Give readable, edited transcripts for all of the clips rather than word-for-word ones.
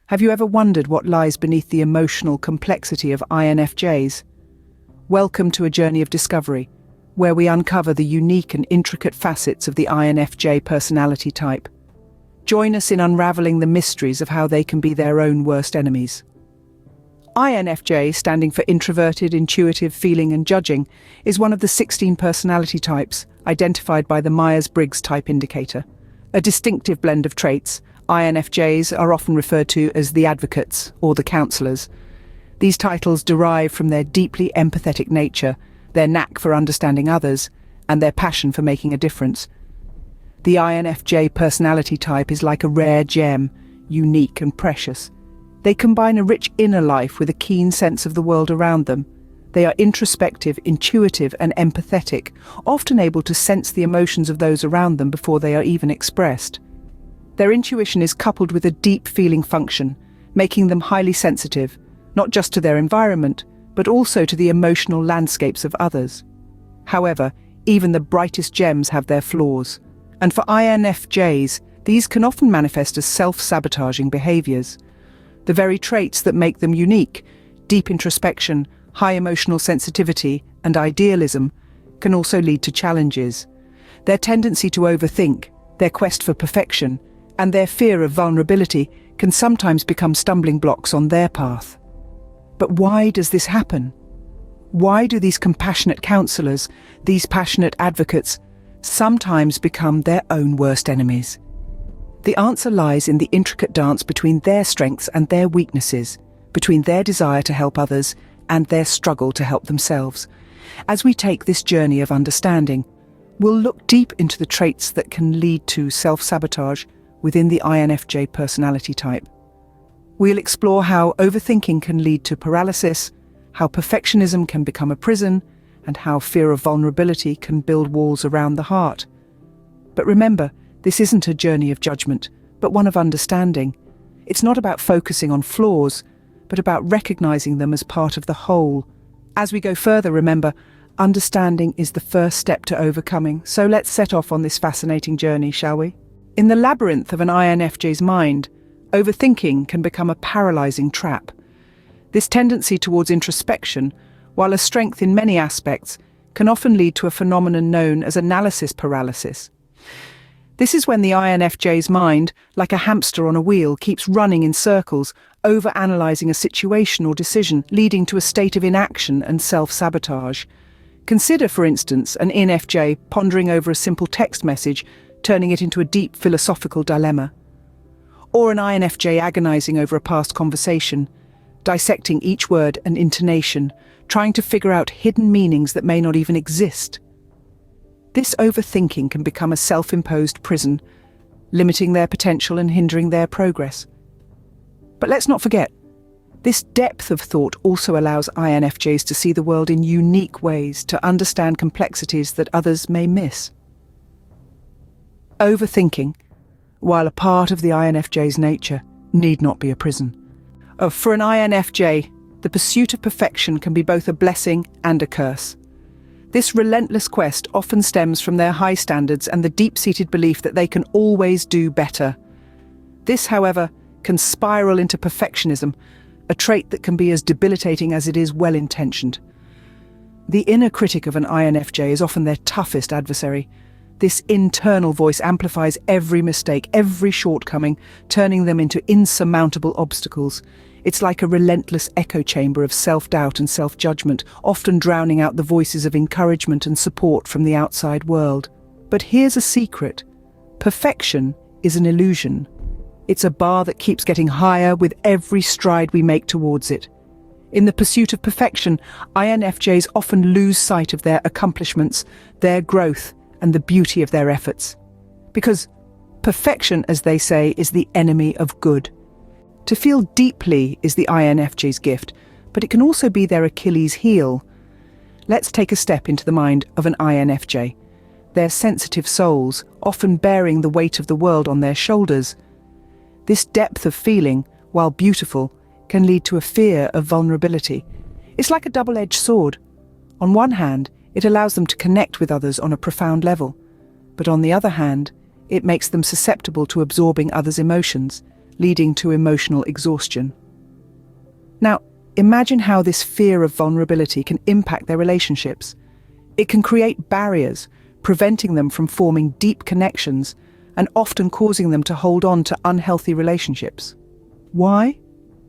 Have you ever wondered what lies beneath the emotional complexity of INFJs? Welcome to a journey of discovery, where we uncover the unique and intricate facets of the INFJ personality type. Join us in unraveling the mysteries of how they can be their own worst enemies. INFJ, standing for introverted, intuitive, feeling and judging, is one of the 16 personality types identified by the Myers-Briggs Type Indicator. A distinctive blend of traits, INFJs are often referred to as the advocates or the counselors. These titles derive from their deeply empathetic nature, their knack for understanding others, and their passion for making a difference. The INFJ personality type is like a rare gem, unique and precious. They combine a rich inner life with a keen sense of the world around them. They are introspective, intuitive and empathetic, often able to sense the emotions of those around them before they are even expressed. Their intuition is coupled with a deep feeling function, making them highly sensitive, not just to their environment, but also to the emotional landscapes of others. However, even the brightest gems have their flaws, and for INFJs, these can often manifest as self-sabotaging behaviors. The very traits that make them unique, deep introspection, high emotional sensitivity, and idealism, can also lead to challenges. Their tendency to overthink, their quest for perfection, and their fear of vulnerability can sometimes become stumbling blocks on their path. But why does this happen? Why do these compassionate counselors, these passionate advocates, sometimes become their own worst enemies? The answer lies in the intricate dance between their strengths and their weaknesses, between their desire to help others and their struggle to help themselves. As we take this journey of understanding, we'll look deep into the traits that can lead to self-sabotage within the INFJ personality type. We'll explore how overthinking can lead to paralysis, how perfectionism can become a prison, and how fear of vulnerability can build walls around the heart. But remember, this isn't a journey of judgment, but one of understanding. It's not about focusing on flaws, but about recognizing them as part of the whole. As we go further, remember, understanding is the first step to overcoming. So let's set off on this fascinating journey, shall we? In the labyrinth of an INFJ's mind, overthinking can become a paralyzing trap. This tendency towards introspection, while a strength in many aspects, can often lead to a phenomenon known as analysis paralysis. This is when the INFJ's mind, like a hamster on a wheel, keeps running in circles, over-analysing a situation or decision, leading to a state of inaction and self-sabotage. Consider, for instance, an INFJ pondering over a simple text message, turning it into a deep philosophical dilemma. Or an INFJ agonising over a past conversation, dissecting each word and intonation, trying to figure out hidden meanings that may not even exist. This overthinking can become a self-imposed prison, limiting their potential and hindering their progress. But let's not forget, this depth of thought also allows INFJs to see the world in unique ways, to understand complexities that others may miss. Overthinking, while a part of the INFJ's nature, need not be a prison. For an INFJ, the pursuit of perfection can be both a blessing and a curse. This relentless quest often stems from their high standards and the deep-seated belief that they can always do better. This, however, can spiral into perfectionism, a trait that can be as debilitating as it is well-intentioned. The inner critic of an INFJ is often their toughest adversary. This internal voice amplifies every mistake, every shortcoming, turning them into insurmountable obstacles. It's like a relentless echo chamber of self-doubt and self-judgment, often drowning out the voices of encouragement and support from the outside world. But here's a secret. Perfection is an illusion. It's a bar that keeps getting higher with every stride we make towards it. In the pursuit of perfection, INFJs often lose sight of their accomplishments, their growth, and the beauty of their efforts. Because perfection, as they say, is the enemy of good. To feel deeply is the INFJ's gift, but it can also be their Achilles heel. Let's take a step into the mind of an INFJ. Their sensitive souls, often bearing the weight of the world on their shoulders. This depth of feeling, while beautiful, can lead to a fear of vulnerability. It's like a double-edged sword. On one hand, it allows them to connect with others on a profound level, but on the other hand, it makes them susceptible to absorbing others' emotions, leading to emotional exhaustion. Now, imagine how this fear of vulnerability can impact their relationships. It can create barriers, preventing them from forming deep connections and often causing them to hold on to unhealthy relationships. Why?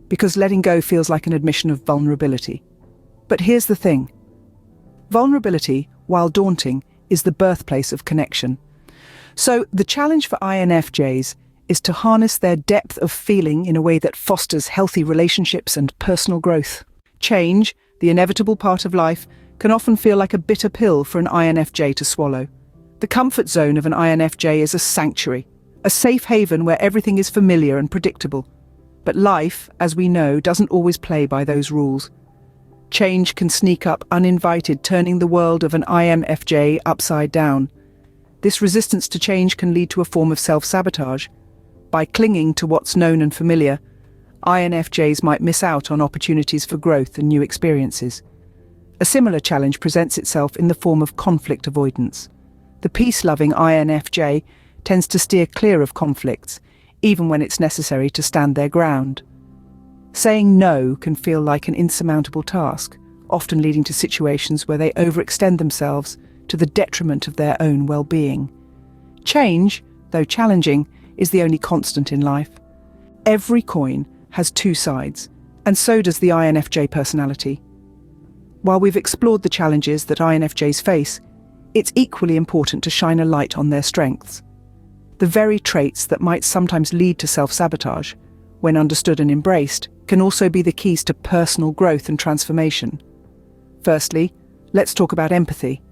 Because letting go feels like an admission of vulnerability. But here's the thing. Vulnerability, while daunting, is the birthplace of connection. So the challenge for INFJs is to harness their depth of feeling in a way that fosters healthy relationships and personal growth. Change, the inevitable part of life, can often feel like a bitter pill for an INFJ to swallow. The comfort zone of an INFJ is a sanctuary, a safe haven where everything is familiar and predictable. But life, as we know, doesn't always play by those rules. Change can sneak up uninvited, turning the world of an INFJ upside down. This resistance to change can lead to a form of self-sabotage. By clinging to what's known and familiar, INFJs might miss out on opportunities for growth and new experiences. A similar challenge presents itself in the form of conflict avoidance. The peace-loving INFJ tends to steer clear of conflicts, even when it's necessary to stand their ground. Saying no can feel like an insurmountable task, often leading to situations where they overextend themselves to the detriment of their own well-being. Change, though challenging, is the only constant in life. Every coin has two sides, and so does the INFJ personality. While we've explored the challenges that INFJs face, it's equally important to shine a light on their strengths. The very traits that might sometimes lead to self-sabotage, when understood and embraced, can also be the keys to personal growth and transformation. Firstly, let's talk about empathy.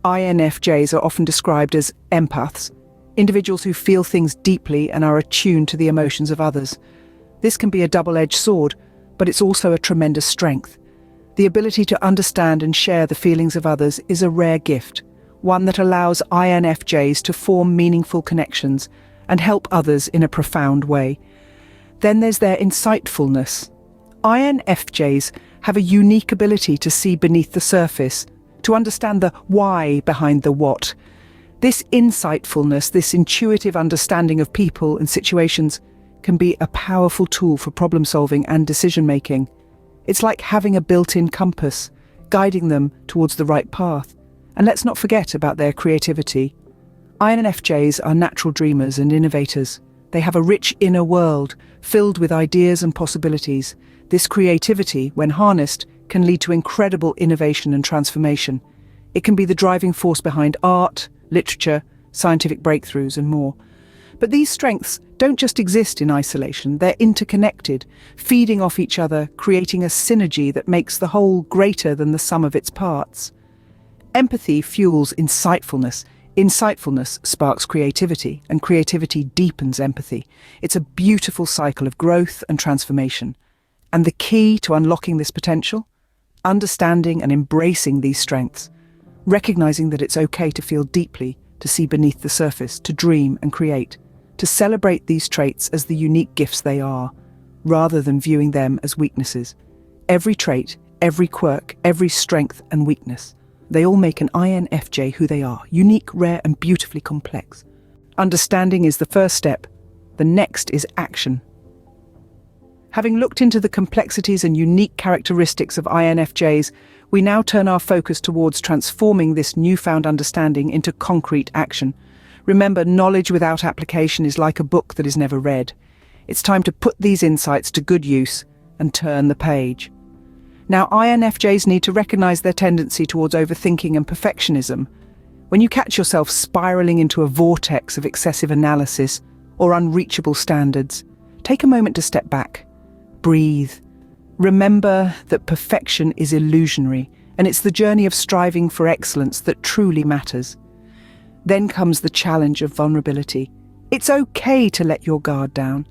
INFJs are often described as empaths, individuals who feel things deeply and are attuned to the emotions of others. This can be a double-edged sword, but it's also a tremendous strength. The ability to understand and share the feelings of others is a rare gift, one that allows INFJs to form meaningful connections and help others in a profound way. Then there's their insightfulness. INFJs have a unique ability to see beneath the surface, to understand the why behind the what. This insightfulness, this intuitive understanding of people and situations, can be a powerful tool for problem-solving and decision-making. It's like having a built-in compass, guiding them towards the right path. And let's not forget about their creativity. INFJs are natural dreamers and innovators. They have a rich inner world, filled with ideas and possibilities. This creativity, when harnessed, can lead to incredible innovation and transformation. It can be the driving force behind art, literature, scientific breakthroughs, and more. But these strengths don't just exist in isolation. They're interconnected, feeding off each other, creating a synergy that makes the whole greater than the sum of its parts. Empathy fuels insightfulness. Insightfulness sparks creativity, and creativity deepens empathy. It's a beautiful cycle of growth and transformation. And the key to unlocking this potential? Understanding and embracing these strengths. Recognizing that it's okay to feel deeply, to see beneath the surface, to dream and create, to celebrate these traits as the unique gifts they are, rather than viewing them as weaknesses. Every trait, every quirk, every strength and weakness, they all make an INFJ who they are, unique, rare and beautifully complex. Understanding is the first step. The next is action. Having looked into the complexities and unique characteristics of INFJs, we now turn our focus towards transforming this newfound understanding into concrete action. Remember, knowledge without application is like a book that is never read. It's time to put these insights to good use and turn the page. Now, INFJs need to recognize their tendency towards overthinking and perfectionism. When you catch yourself spiraling into a vortex of excessive analysis or unreachable standards, take a moment to step back. Breathe. Remember that perfection is illusionary, and it's the journey of striving for excellence that truly matters. Then comes the challenge of vulnerability. It's okay to let your guard down.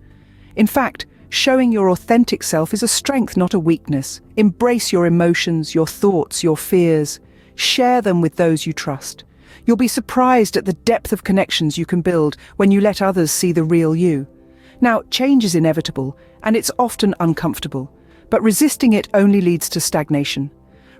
In fact, showing your authentic self is a strength, not a weakness. Embrace your emotions, your thoughts, your fears. Share them with those you trust. You'll be surprised at the depth of connections you can build when you let others see the real you. Now, change is inevitable, and it's often uncomfortable, but resisting it only leads to stagnation.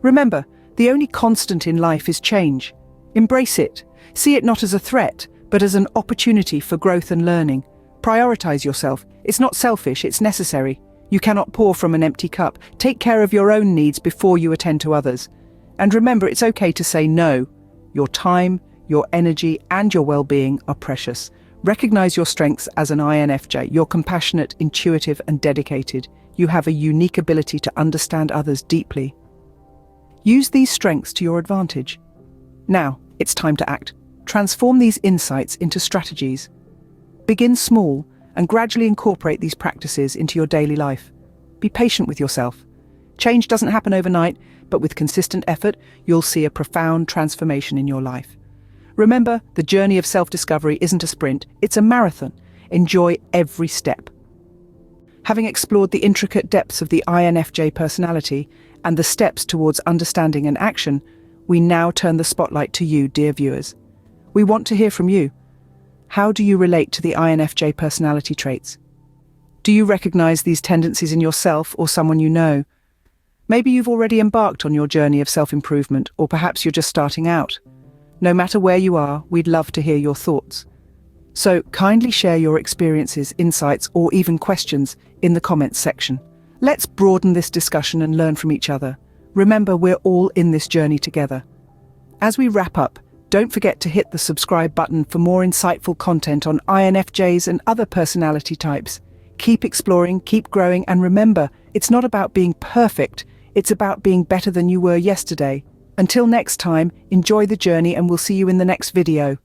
Remember, the only constant in life is change. Embrace it. See it not as a threat, but as an opportunity for growth and learning. Prioritize yourself. It's not selfish, it's necessary. You cannot pour from an empty cup. Take care of your own needs before you attend to others. And remember, it's okay to say no. Your time, your energy, and your well-being are precious. Recognize your strengths as an INFJ. You're compassionate, intuitive, and dedicated. You have a unique ability to understand others deeply. Use these strengths to your advantage. Now, it's time to act. Transform these insights into strategies. Begin small and gradually incorporate these practices into your daily life. Be patient with yourself. Change doesn't happen overnight, but with consistent effort, you'll see a profound transformation in your life. Remember, the journey of self-discovery isn't a sprint, it's a marathon. Enjoy every step. Having explored the intricate depths of the INFJ personality and the steps towards understanding and action, we now turn the spotlight to you, dear viewers. We want to hear from you. How do you relate to the INFJ personality traits? Do you recognize these tendencies in yourself or someone you know? Maybe you've already embarked on your journey of self-improvement, or perhaps you're just starting out. No matter where you are, we'd love to hear your thoughts. So kindly share your experiences, insights, or even questions in the comments section. Let's broaden this discussion and learn from each other. Remember, we're all in this journey together. As we wrap up, don't forget to hit the subscribe button for more insightful content on INFJs and other personality types. Keep exploring, keep growing, and remember, it's not about being perfect, it's about being better than you were yesterday. Until next time, enjoy the journey and we'll see you in the next video.